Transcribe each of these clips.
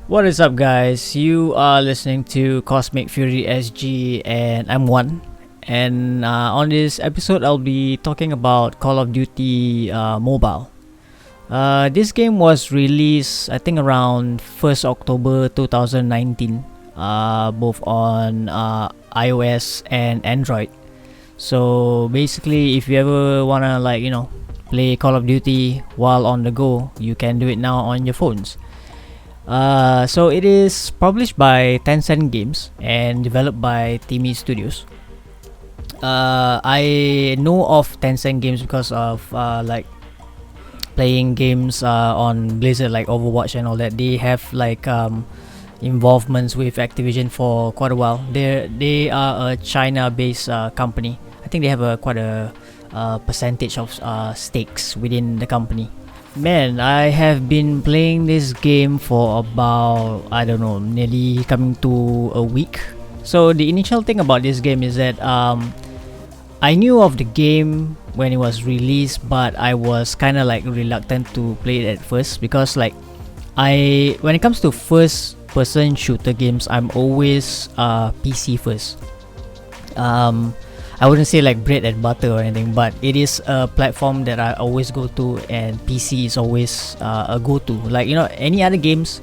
What is up, guys? You are listening to Cosmic Fury SG, and I'm One. And on this episode, I'll be talking about Call of Duty Mobile. This game was released, I think, around 1st October 2019, both on iOS and Android. So basically, if you ever wanna play Call of Duty while on the go, you can do it now on your phones. So it is published by Tencent Games and developed by Timi Studios. I know of Tencent Games because of playing games on Blizzard, like Overwatch and all that. They have involvements with Activision for quite a while. They are a China-based company. I think they have quite a percentage of stakes within the company. Man, I have been playing this game for about, I don't know, nearly coming to a week. So the initial thing about this game is that I knew of the game when it was released, but I was kind of reluctant to play it at first because when it comes to first person shooter games, I'm always PC first. I wouldn't say like bread and butter or anything, but it is a platform that I always go to, and PC is always a go-to. Any other games,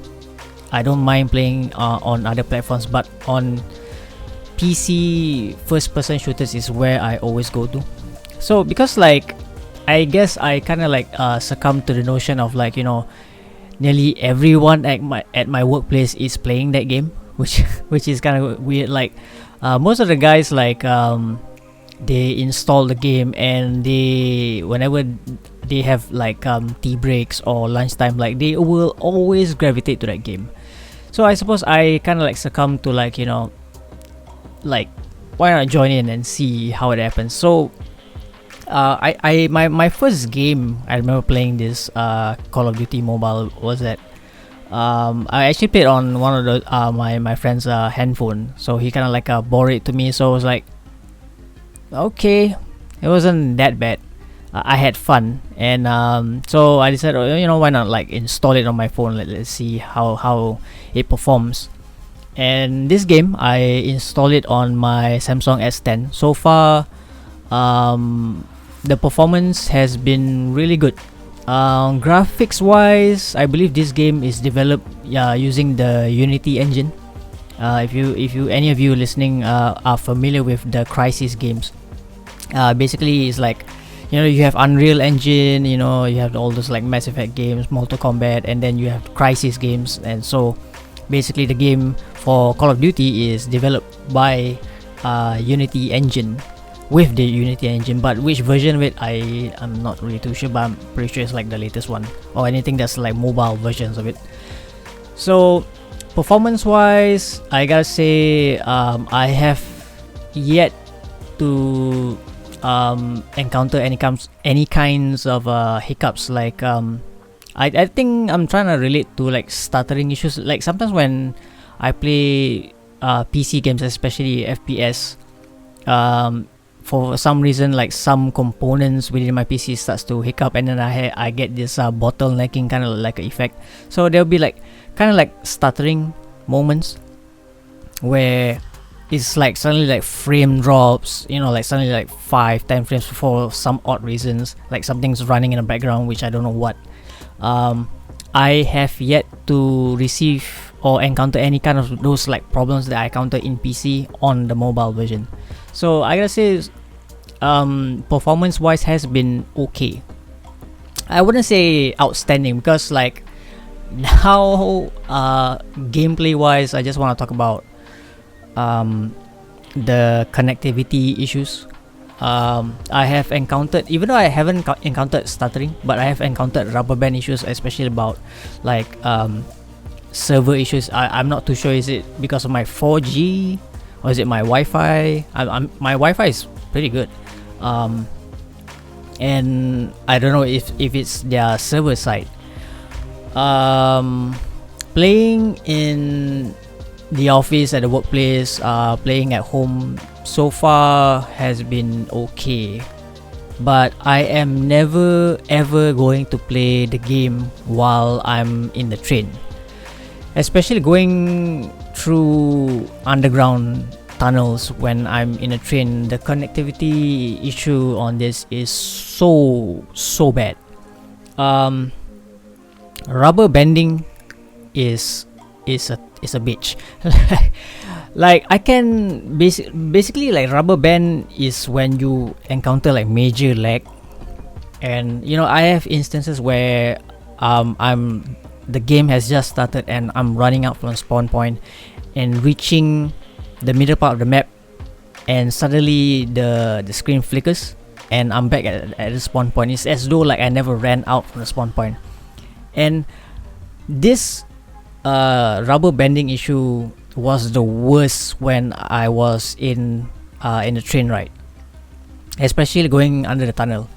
I don't mind playing on other platforms, but on PC, first-person shooters is where I always go to. So because I guess I kind of succumb to the notion of nearly everyone at my workplace is playing that game, which is kind of weird. Most of the guys they install the game, and whenever they have tea breaks or lunchtime, they will always gravitate to that game. So I suppose I kind of succumb to why not join in and see how it happens. So my first game I remember playing this Call of Duty Mobile was that I actually played on one of the my friend's handphone. So he kind of borrowed it to me, so I was like, okay, it wasn't that bad. I had fun, and so I decided, why not install it on my phone. Let's see how it performs. And this game, I installed it on my Samsung S10. So far, the performance has been really good. Graphics wise, I believe this game is developed using the Unity engine. If any of you listening are familiar with the Crysis games, basically it's you have Unreal Engine, you have all those Mass Effect games, Mortal Kombat, and then you have Crysis games. And so basically the game for Call of Duty is developed by Unity engine, with the Unity engine, but which version of it I'm not really too sure, but I'm pretty sure it's the latest one, or anything that's mobile versions of it. So performance wise, I gotta say I have yet to encounter any kinds of hiccups. I think I'm trying to relate to stuttering issues. Sometimes when I play PC games, especially FPS, for some reason some components within my PC starts to hiccup, and then I get this bottlenecking kind of effect. So there'll be stuttering moments where it's suddenly frame drops, suddenly 5-10 frames for some odd reasons, something's running in the background which I don't know what. I have yet to receive or encounter any kind of those problems that I encounter in PC on the mobile version. So I gotta say, performance wise has been okay. I wouldn't say outstanding, because now gameplay wise, I just want to talk about the connectivity issues. I have encountered, even though I haven't encountered stuttering, but I have encountered rubber band issues, especially about server issues. I'm not too sure, is it because of my 4G or is it my Wi-Fi? My Wi-Fi is pretty good, and I don't know if it's their server side. Playing in the office, at the workplace, playing at home so far has been okay, but I am never ever going to play the game while I'm in the train. especially going through underground tunnels when I'm in a train. The connectivity issue on this is so bad. Rubber banding is a bitch. Like I can basically like rubber band is when you encounter like major lag, and you know I have instances where I'm the game has just started and I'm running out from spawn point and reaching the middle part of the map, and suddenly the screen flickers and I'm back at the spawn point. It's as though like I never ran out from the spawn point. And this rubber banding issue was the worst when I was in the train ride, especially going under the tunnel.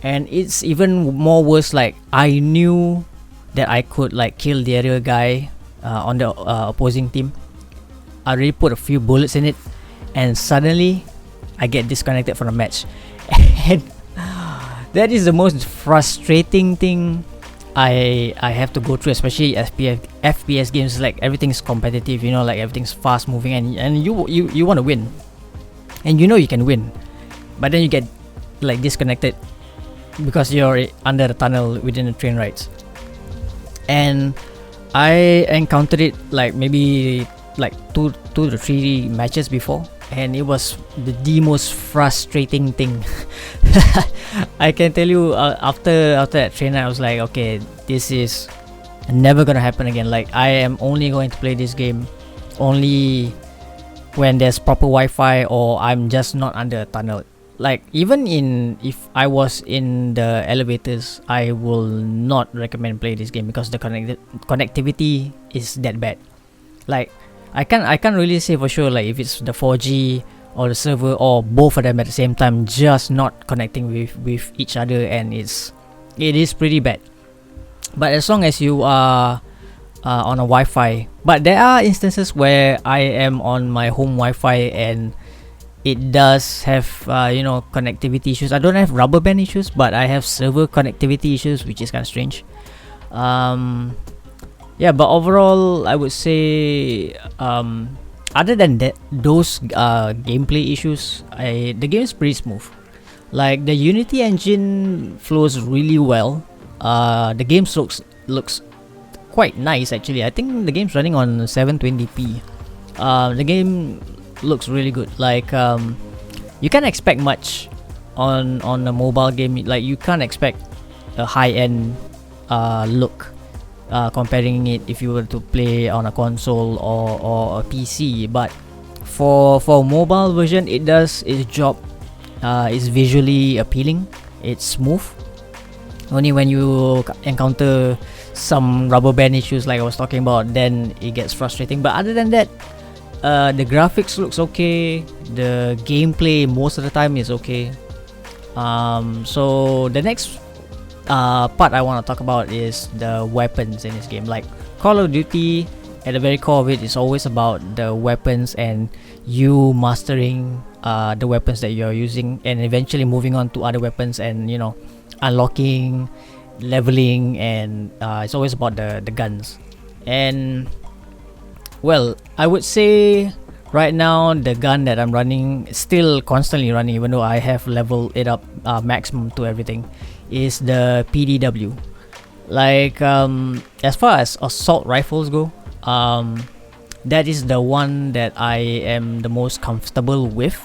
And it's even more worse, like I knew that I could like kill the other guy on the opposing team. I already put a few bullets in it, and suddenly I get disconnected from the match. And that is the most frustrating thing I have to go through, especially FPS games. Like everything's competitive, you know, like everything's fast moving, and you want to win, and you know you can win, but then you get like disconnected because you're under the tunnel within the train rides. And I encountered it like maybe like two to three matches before, and it was the most frustrating thing. I can tell you, after that train I was like, okay, this is never gonna happen again. Like I am only going to play this game only when there's proper Wi-Fi or I'm just not under a tunnel. Like even if I was in the elevators, I will not recommend play this game because the connectivity is that bad. Like I can't really say for sure like if it's the 4G or the server or both of them at the same time just not connecting with each other, and it is pretty bad. But as long as you are on a Wi-Fi, but there are instances where I am on my home Wi-Fi and it does have connectivity issues. I don't have rubber band issues, but I have server connectivity issues, which is kind of strange. Yeah, but overall I would say other than that, those gameplay issues, the game is pretty smooth. Like the Unity engine flows really well. The game looks quite nice actually. I think the game's running on 720p. The game looks really good. Like you can't expect much on a mobile game. Like you can't expect a high-end look comparing it if you were to play on a console or a PC. But for mobile version, it does its job. It's visually appealing, it's smooth. Only when you encounter some rubber band issues like I was talking about, then it gets frustrating. But other than that, the graphics looks okay, the gameplay most of the time is okay. So the next part I want to talk about is the weapons in this game. Like Call of Duty, at the very core of it is always about the weapons and you mastering the weapons that you're using, and eventually moving on to other weapons and unlocking, leveling, and it's always about the guns. And well, I would say right now the gun that I'm running, still constantly running even though I have leveled it up maximum to everything, is the PDW. Like as far as assault rifles go, that is the one that I am the most comfortable with,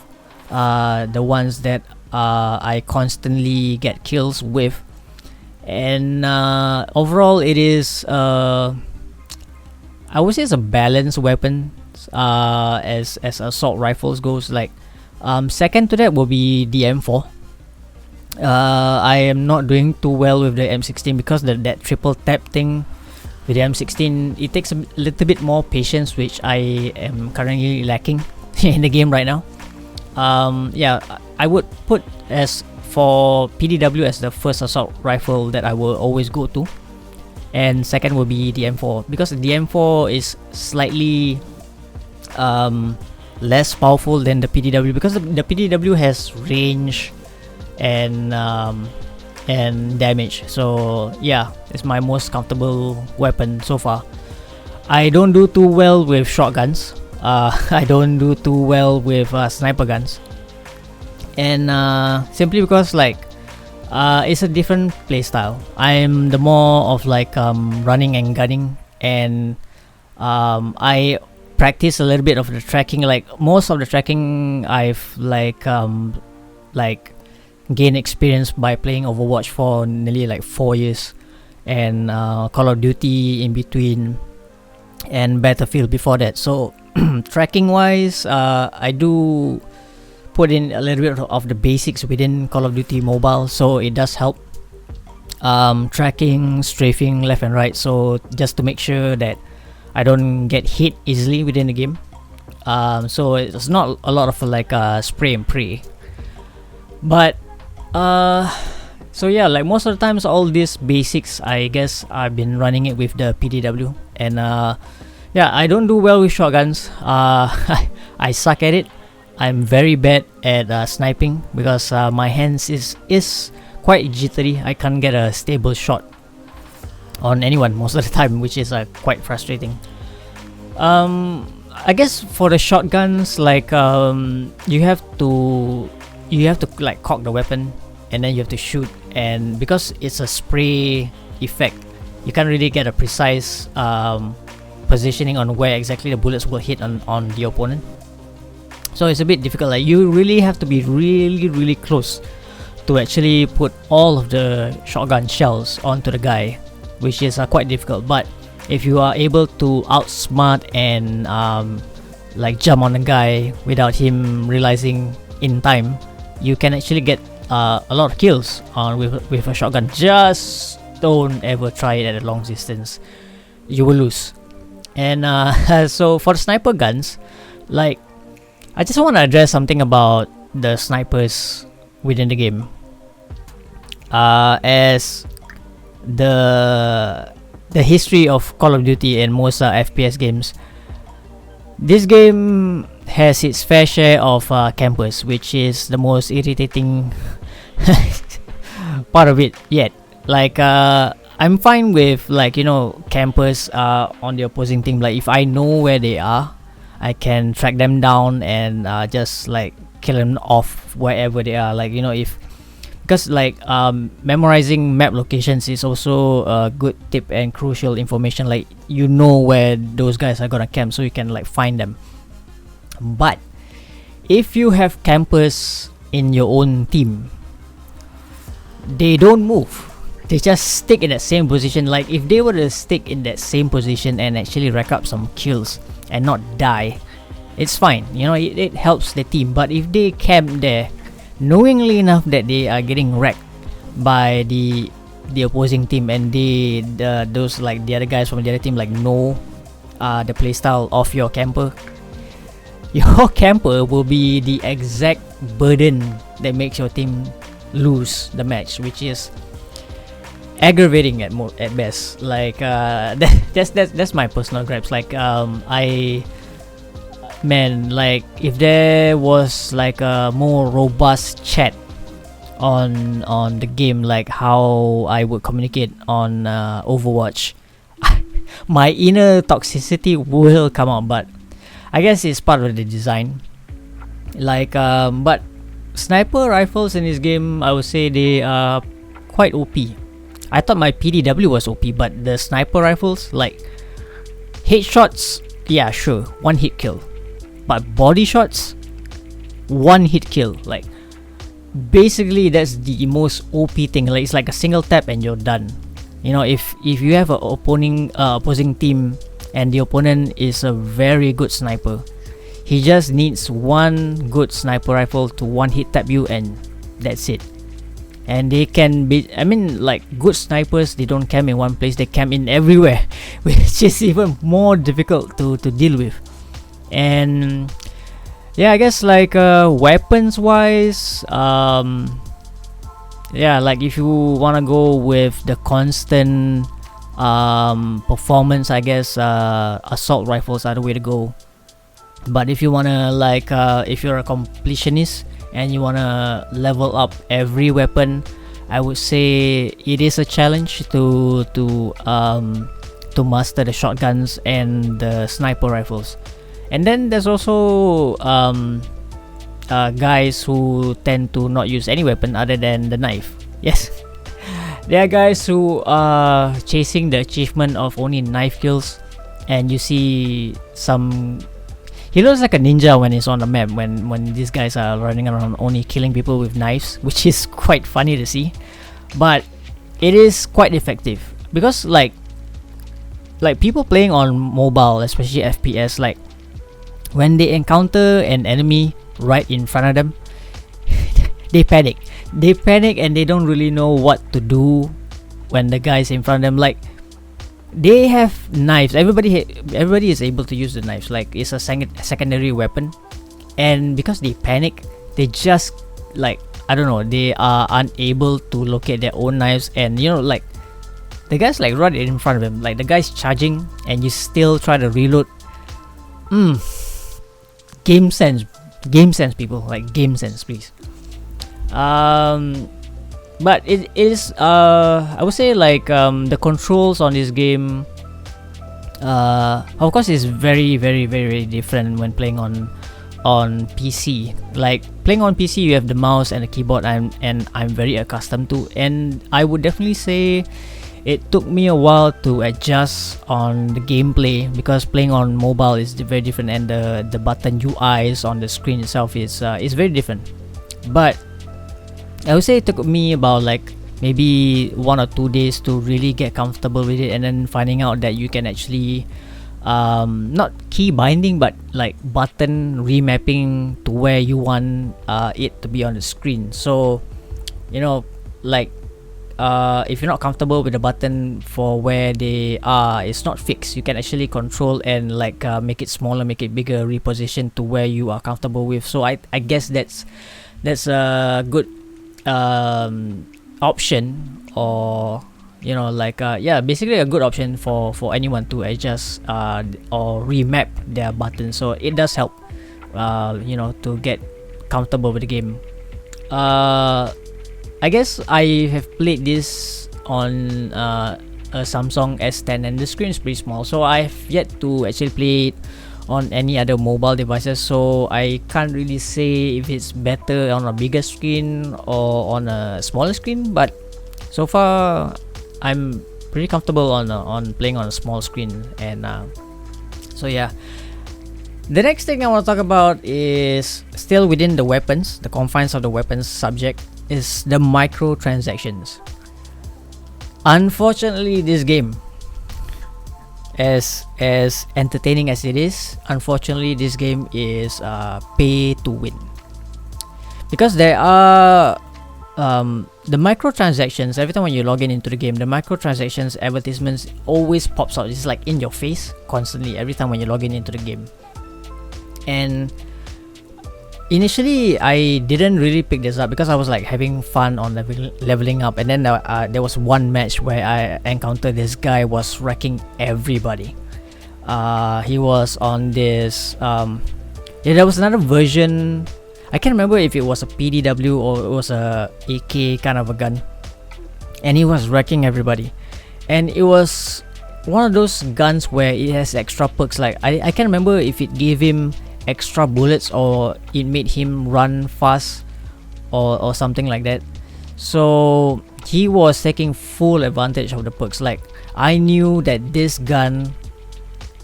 the ones that I constantly get kills with. And overall it is I would say it's a balanced weapon as assault rifles goes. Like second to that will be the M4. I am not doing too well with the M16 because that triple tap thing with the M16, it takes a little bit more patience, which I am currently lacking in the game right now. Yeah, I would put as for PDW as the first assault rifle that I will always go to, and second will be the M4 because the M4 is slightly less powerful than the PDW because the PDW has range and damage. So yeah, it's my most comfortable weapon so far. I don't do too well with shotguns. I don't do too well with sniper guns, and simply because like it's a different playstyle. I'm the more of like running and gunning, and I practice a little bit of the tracking. Like most of the tracking, I've like gained experience by playing Overwatch for nearly like 4 years, and Call of Duty in between, and Battlefield before that. So tracking wise, I do put in a little bit of the basics within Call of Duty Mobile, so it does help. Tracking, strafing left and right, so just to make sure that I don't get hit easily within the game. So it's not a lot of like spray and pray, but so yeah, like most of the times all these basics, I guess I've been running it with the PDW, and yeah, I don't do well with shotguns. I suck at it. I'm very bad at sniping because my hands is quite jittery. I can't get a stable shot on anyone most of the time, which is quite frustrating. I guess for the shotguns, like you have to like cock the weapon, and then you have to shoot, and because it's a spray effect, you can't really get a precise positioning on where exactly the bullets will hit on the opponent. So it's a bit difficult. Like you really have to be really close to actually put all of the shotgun shells onto the guy, which is quite difficult. But if you are able to outsmart and like jump on the guy without him realizing in time, you can actually get a lot of kills with a shotgun. Just don't ever try it at a long distance, you will lose. And so for the sniper guns, like I just want to address something about the snipers within the game. As the history of Call of Duty and most FPS games, this game has its fair share of campers, which is the most irritating part of it yet. Like I'm fine with, like, you know, campers on the opposing team. Like if I know where they are, I can track them down and just like kill them off wherever they are. Like, you know, because like memorizing map locations is also a good tip and crucial information. Like you know where those guys are gonna camp, so you can like find them. But if you have campers in your own team, they don't move. They just stick in that same position. Like if they were to stick in that same position and actually rack up some kills and not die, it's fine, you know, it helps the team. But if they camp there knowingly enough that they are getting wrecked by the opposing team, and those like the other guys from the other team like know the playstyle of your camper will be the exact burden that makes your team lose the match, which is aggravating at best. Like that's my personal gripes. Like like if there was like a more robust chat on the game, like how I would communicate on Overwatch, my inner toxicity will come out. But I guess it's part of the design. Like but sniper rifles in this game, I would say they are quite OP. I thought my PDW was OP, but the sniper rifles, like headshots, yeah, sure, one hit kill. But body shots, one hit kill. Like basically that's the most OP thing. Like it's like a single tap and you're done. You know, if you have a opposing team and the opponent is a very good sniper, he just needs one good sniper rifle to one hit tap you, and that's it. And they can be, I mean, like good snipers, they don't camp in one place, they camp in everywhere, which is even more difficult to deal with. And yeah, I guess like weapons wise, yeah, like if you wanna go with the constant performance, I guess assault rifles are the way to go. But if you wanna like if you're a completionist and you wanna level up every weapon, I would say it is a challenge to to master the shotguns and the sniper rifles. And then there's also guys who tend to not use any weapon other than the knife. Yes, there are guys who are chasing the achievement of only knife kills, and you see some. He looks like a ninja when he's on the map. When these guys are running around only killing people with knives, which is quite funny to see, but it is quite effective because like people playing on mobile, especially FPS, like when they encounter an enemy right in front of them, they panic. They panic and they don't really know what to do when the guy's in front of them. Like they have knives. Everybody is able to use the knives. Like it's a secondary weapon, and because they panic, they just like I don't know. They are unable to locate their own knives, and you know like the guy's like right in front of him. Like the guy's charging, and you still try to reload. Game sense, people. Like game sense, please. But it is I would say like the controls on this game of course is very very very different when playing on PC. Like playing on PC, you have the mouse and the keyboard, and I'm very accustomed to, and I would definitely say it took me a while to adjust on the gameplay because playing on mobile is very different, and the button UIs on the screen itself is very different. But I would say it took me about like maybe 1 or 2 days to really get comfortable with it, and then finding out that you can actually not key binding but like button remapping to where you want it to be on the screen. So you know like if you're not comfortable with the button for where they are, it's not fixed. You can actually control and like make it smaller, make it bigger, reposition to where you are comfortable with. So I guess that's a good option, or you know like basically a good option for anyone to adjust or remap their buttons. So it does help you know to get comfortable with the game. I guess I have played this on a Samsung S10, and the screen is pretty small, so I've yet to actually play it on any other mobile devices, so I can't really say if it's better on a bigger screen or on a smaller screen. But so far I'm pretty comfortable on playing on a small screen. And so yeah, the next thing I want to talk about is still within the weapons, the confines of the weapons subject, is the microtransactions. Unfortunately, this game, as entertaining as it is, unfortunately this game is pay to win, because there are the microtransactions. Every time when you log in into the game, the microtransactions advertisements always pops out. It's like in your face constantly every time when you log in into the game. And initially I didn't really pick this up because I was like having fun on leveling up, and then there was one match where I encountered this guy was wrecking everybody. He was on this there was another version. I can't remember if it was a PDW or it was a AK kind of a gun, and he was wrecking everybody. And it was one of those guns where it has extra perks. Like I can't remember if it gave him extra bullets or it made him run fast or something like that. So he was taking full advantage of the perks. Like I knew that this gun,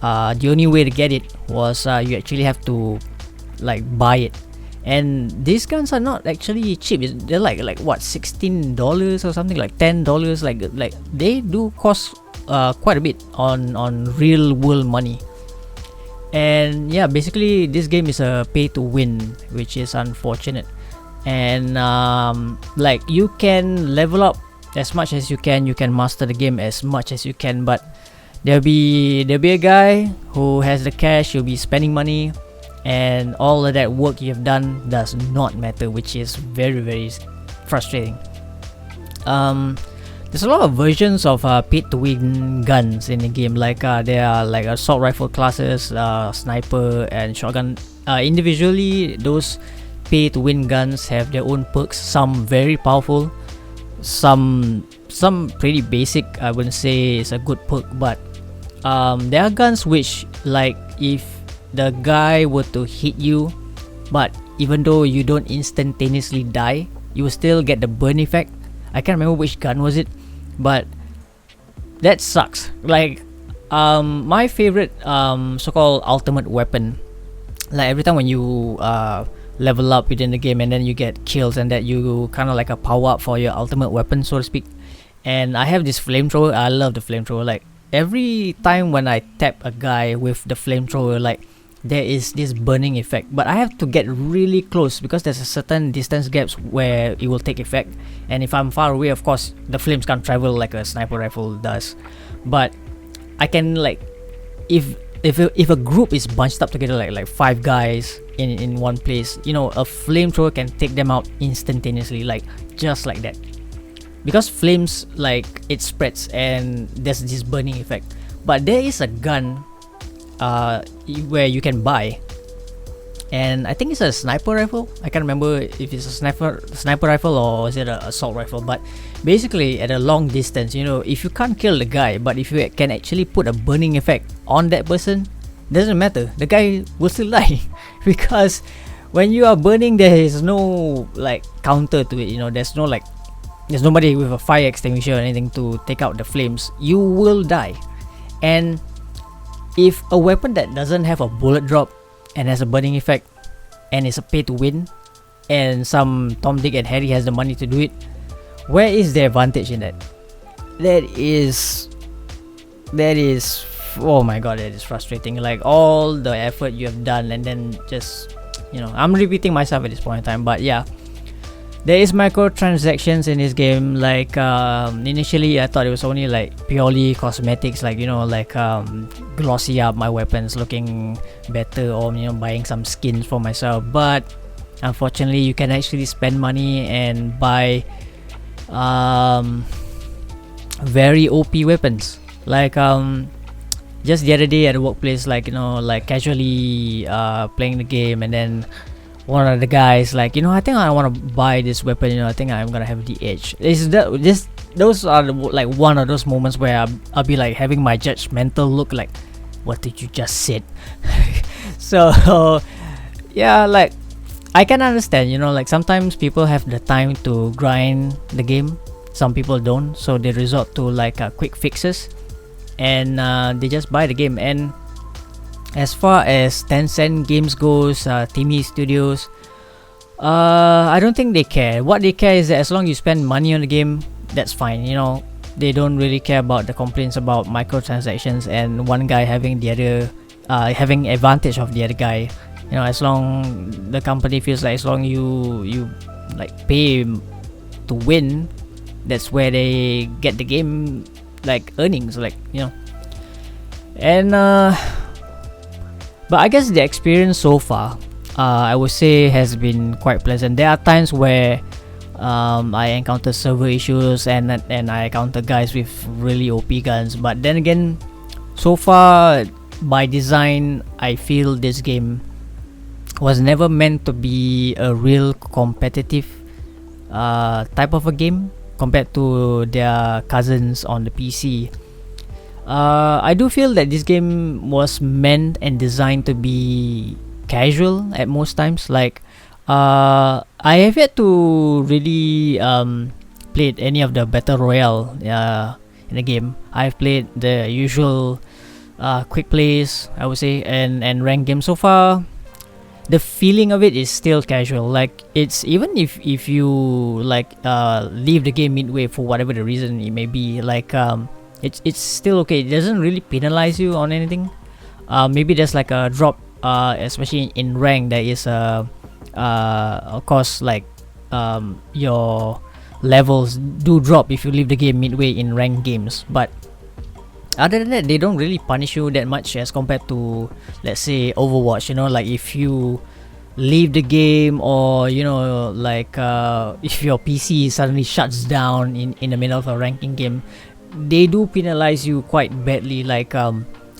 the only way to get it was you actually have to like buy it, and these guns are not actually cheap. They're like what, $16 or something, like $10. Like they do cost quite a bit on real world money. And yeah, basically this game is a pay to win, which is unfortunate. And like you can level up as much as you can master the game as much as you can, but there'll be a guy who has the cash. You'll be spending money, and all of that work you've done does not matter, which is very very frustrating. There's a lot of versions of pay to win guns in the game. Like there are like assault rifle classes, sniper and shotgun. Individually, those pay to win guns have their own perks. Some very powerful, some pretty basic. I wouldn't say it's a good perk, but there are guns which, like, if the guy were to hit you, but even though you don't instantaneously die, you will still get the burn effect. I can't remember which gun was it, but that sucks. Like, my favorite so-called ultimate weapon, like every time when you level up within the game and then you get kills, and that you kind of like a power up for your ultimate weapon, so to speak. And I have this flamethrower. I love the flamethrower. Like, every time when I tap a guy with the flamethrower, like, there is this burning effect, but I have to get really close because there's a certain distance gaps where it will take effect. And if I'm far away, of course the flames can't travel like a sniper rifle does. But I can, like, if a group is bunched up together, like 5 guys in one place, you know, a flamethrower can take them out instantaneously, like just like that. Because flames, like, it spreads and there's this burning effect. But there is a gun where you can buy, and I think it's a sniper rifle. I can't remember if it's a sniper rifle or is it an assault rifle. But basically, at a long distance, you know, if you can't kill the guy, but if you can actually put a burning effect on that person, doesn't matter, the guy will still die. Because when you are burning, there is no, like, counter to it, you know. There's nobody with a fire extinguisher or anything to take out the flames. You will die. And if a weapon that doesn't have a bullet drop and has a burning effect and is a pay to win, and some Tom, Dick and Harry has the money to do it, where is the advantage in that? That is, oh my god, that is frustrating. Like, all the effort you have done, and then just, you know, I'm repeating myself at this point in time, but yeah. There is microtransactions in this game. Like, initially I thought it was only like purely cosmetics, like, you know, like glossy up my weapons, looking better, or, you know, buying some skins for myself. But unfortunately, you can actually spend money and buy very OP weapons. Like, just the other day at the workplace, like, you know, like casually playing the game, and then one of the guys, like, you know, I think I want to buy this weapon, you know, I think I'm gonna have the edge. Those are like one of those moments where I'll be like having my judgmental look, like, what did you just said? So yeah, like, I can understand, you know, like, sometimes people have the time to grind the game, some people don't, so they resort to like quick fixes, and they just buy the game. And as far as Tencent games goes, Timmy Studios, I don't think they care. What they care is that as long as you spend money on the game, that's fine. You know, they don't really care about the complaints about microtransactions and one guy having the other, having advantage of the other guy. You know, as long the company feels like, as long you like pay to win, that's where they get the game, like, earnings, like, you know. And but I guess the experience so far, I would say, has been quite pleasant. There are times where I encounter server issues, and I encounter guys with really OP guns. But then again, so far, by design, I feel this game was never meant to be a real competitive type of a game compared to their cousins on the PC. I do feel that this game was meant and designed to be casual at most times. Like, I have yet to really played any of the battle royale in the game. I've played the usual quick plays, I would say, and ranked games. So far, the feeling of it is still casual. Like, it's, even if you like leave the game midway for whatever the reason it may be, like, it's still okay. It doesn't really penalize you on anything. Maybe there's like a drop, especially in rank. There is of course, like, your levels do drop if you leave the game midway in ranked games. But other than that, they don't really punish you that much as compared to, let's say, Overwatch. You know, like, if you leave the game, or, you know, like, if your PC suddenly shuts down in the middle of a ranking game, they do penalize you quite badly. Like,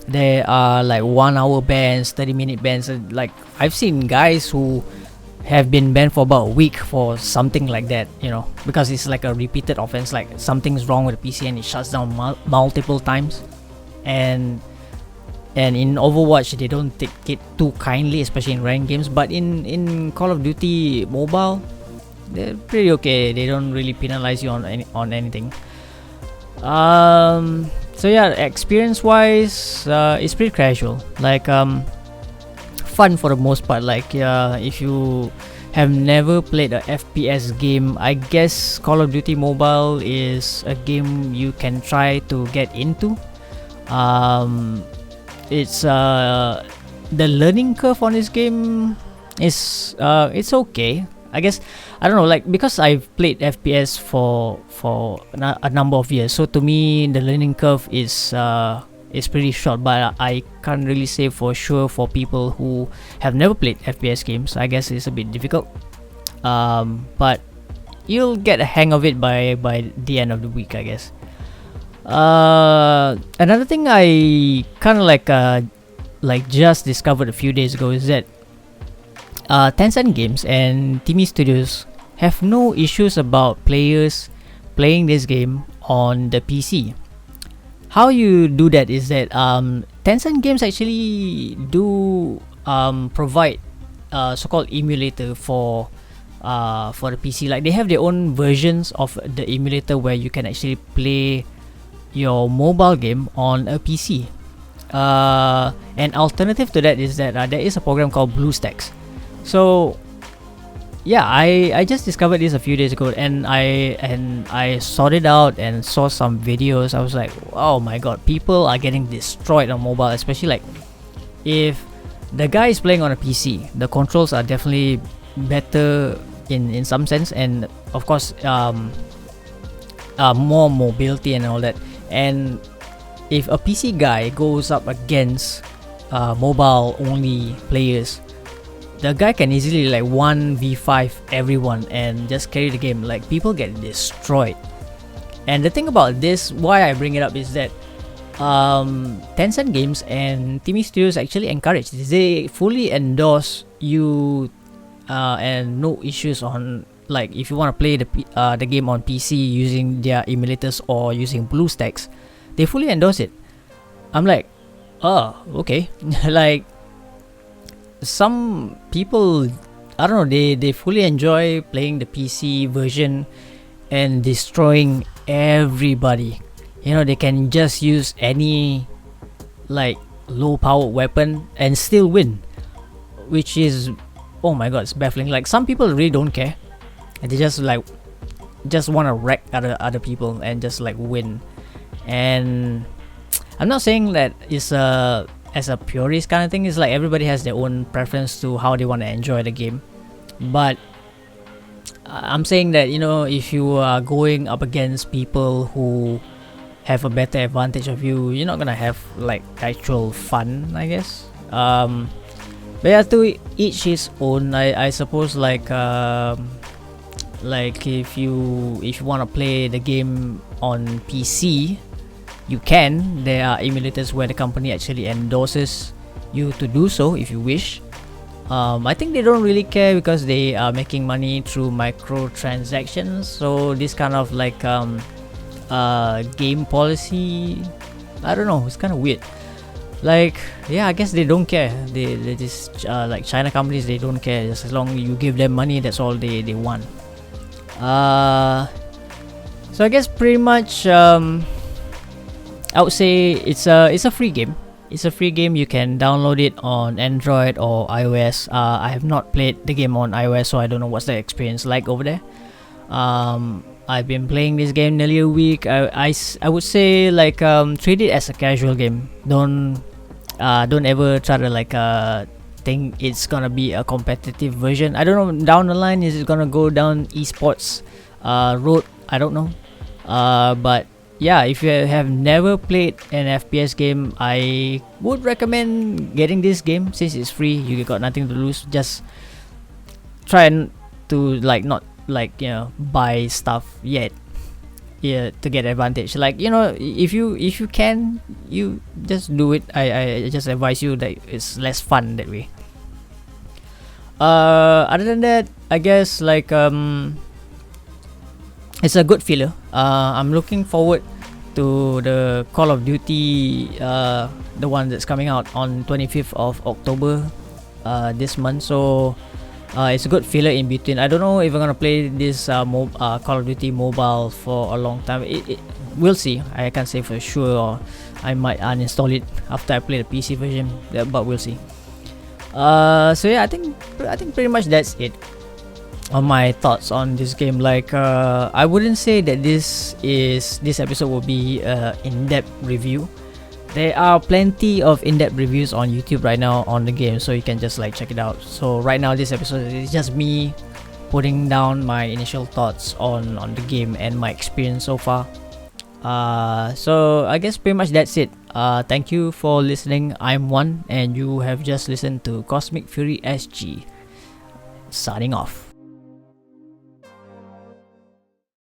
there are like 1 hour bans, 30-minute bans. Like, I've seen guys who have been banned for about a week for something like that, you know, because it's like a repeated offense. Like, something's wrong with the PC and it shuts down multiple times. And and in Overwatch they don't take it too kindly, especially in ranked games. But in Call of Duty Mobile, they're pretty okay. They don't really penalize you on anything. So yeah, experience wise, it's pretty casual, like fun for the most part. Like if you have never played a FPS game, I guess Call of Duty Mobile is a game you can try to get into. It's the learning curve on this game is it's okay, I guess. I don't know, like, because I've played FPS for a number of years, so to me the learning curve is pretty short. But I can't really say for sure for people who have never played FPS games. I guess it's a bit difficult, but you'll get a hang of it by the end of the week, I guess. Another thing I kind of like just discovered a few days ago is that Tencent Games and Timi Studios have no issues about players playing this game on the PC. How you do that is that Tencent Games actually do provide so-called emulator for the PC. Like, they have their own versions of the emulator where you can actually play your mobile game on a PC. An alternative to that is that there is a program called BlueStacks. So yeah, I just discovered this a few days ago, and I sorted out and saw some videos. I was like, oh my god, people are getting destroyed on mobile, especially like if the guy is playing on a PC. The controls are definitely better in some sense, and of course more mobility and all that. And if a PC guy goes up against mobile only players, the guy can easily like 1v5 everyone and just carry the game. Like, people get destroyed. And the thing about this, why I bring it up, is that Tencent Games and Timi Studios actually encourage this. They fully endorse you, and no issues on, like, if you want to play the game on PC using their emulators or using BlueStacks, they fully endorse it. I'm like, oh, okay. Like, some people, I don't know, they fully enjoy playing the PC version and destroying everybody. You know, they can just use any like low powered weapon and still win, which is, oh my god, it's baffling. Like, some people really don't care, and they just want to wreck other people and just like win. And I'm not saying that it's as a purist kind of thing. It's like everybody has their own preference to how they want to enjoy the game. But I'm saying that, you know, if you are going up against people who have a better advantage of you, you're not gonna have like actual fun, I guess. But yeah, to each his own. I suppose like if you want to play the game on PC, you can. There are emulators where the company actually endorses you to do so if you wish. I think they don't really care because they are making money through microtransactions. So this kind of like game policy, I don't know, it's kind of weird. Like, yeah, I guess they don't care. They just like China companies, they don't care. Just as long as you give them money, that's all they want. So I guess pretty much I would say it's a free game. It's a free game. You can download it on Android or iOS. I have not played the game on iOS, so I don't know what's the experience like over there. I've been playing this game nearly a week. I would say like treat it as a casual game. Don't ever try to like think it's gonna be a competitive version. I don't know, down the line is it gonna go down esports road? I don't know. But yeah, if you have never played an FPS game, I would recommend getting this game since it's free. You got nothing to lose. Just try to like not like, you know, buy stuff yet, yeah, to get advantage. Like, you know, if you can, you just do it. I just advise you that it's less fun that way. Other than that, I guess like it's a good filler. I'm looking forward to the Call of Duty, the one that's coming out on 25th of October this month. So it's a good filler in between. I don't know if I'm gonna play this Call of Duty mobile for a long time. We'll see. I can't say for sure, or I might uninstall it after I play the PC version. But we'll see. So yeah, I think pretty much that's it on my thoughts on this game. Like I wouldn't say that this episode will be in-depth review. There are plenty of in-depth reviews on YouTube right now on the game, so you can just like check it out. So right now this episode is just me putting down my initial thoughts on the game and my experience so far. So I guess pretty much that's it. Thank you for listening. I'm One, and you have just listened to Cosmic Fury SG. Signing off.